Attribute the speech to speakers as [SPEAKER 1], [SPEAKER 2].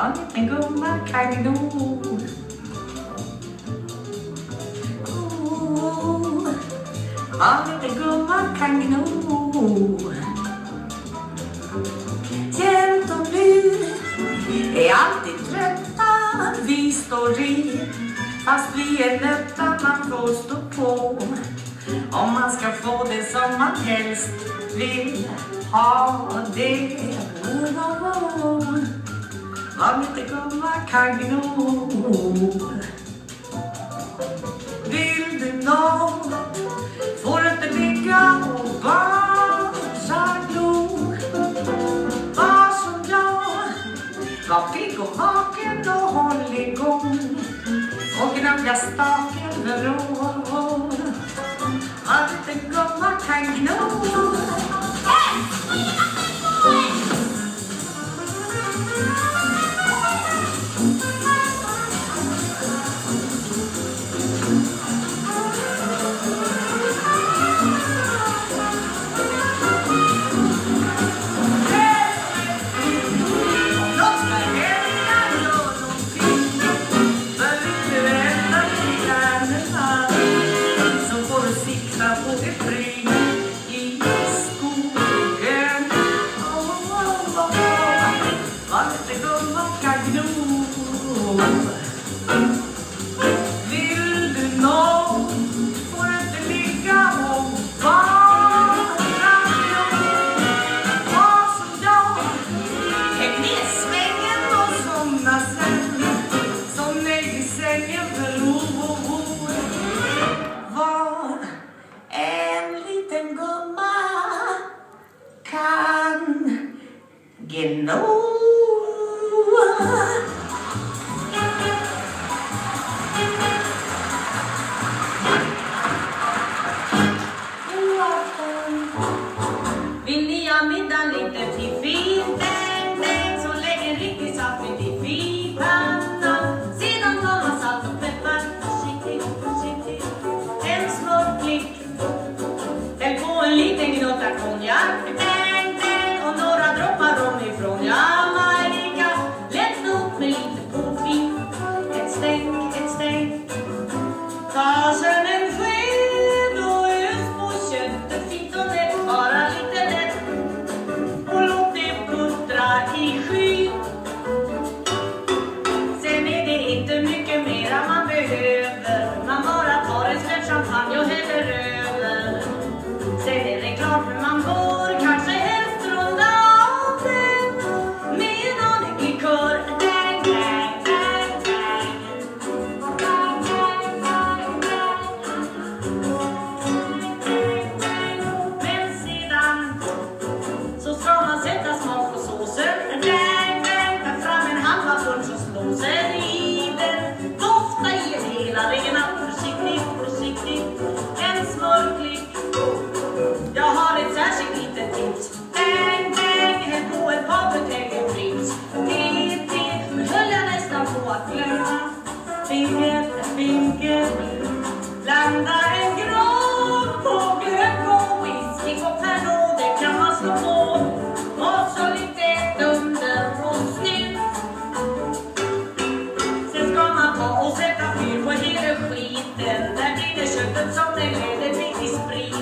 [SPEAKER 1] en liten gumma kangaroor. En liten gumma kangaroor. Jämt och nu är alltid trötta, vi står i. Fast vi är nötta, man får stå på. Om man ska få det som man helst vill ha det. Var lite gumma kangaroor. Vill du nå, får du inte ligga och bara glo. Var som jag, var pigg och vaken och håll igång. Och gnugga staken över år. Var lite gumma kangaroor. Vill du nå, får du inte ligga och bara glo. Var som jag, häng ner svängen och somna sen. Som nej i sängen förlor. Var en liten gumma kan gno. Vill ni ha middag lite fiffigt? Bäng, bäng, så lägg en riktig saffig i fipannan. Sedan tar man salt och peppar, försiktigt, försiktigt. En smörklick. Häll på en liten gnutta konjak. Bäng, bäng, och några droppar rom ifrån Jamaica. Lätt upp med lite portvin. Ett stänk. Ta sen en sked och ös på köttet fint och lätt, bara lite lätt. Och låt det puttra i skyn. Sen är det inte mycket mera man behöver. Man bara tar en släpp champagne och häller över. Sen är det klart hur man bör, kanske helst runda av den med en aning likör. Dang, dang, dang, dang. Men sedan så ska man sätta smak på såsen. Dang, dang, ta fram en halva punch och slå sen i den. Dofta i hela rena, försiktigt, försiktigt. En smörklick. Jag har ett särskilt litet tips. Bang, bang, häll på ett par buteljer Pripps. Nu höll jag nästan på att glömma. Finger. Blanda en grad på glögg och whisky och Pernod. Det kan man slå på. Och så lite dunder och snitt. Sen ska man ta och sätta fyr på hela skiten. Där blir det köttet som det leder till sprit.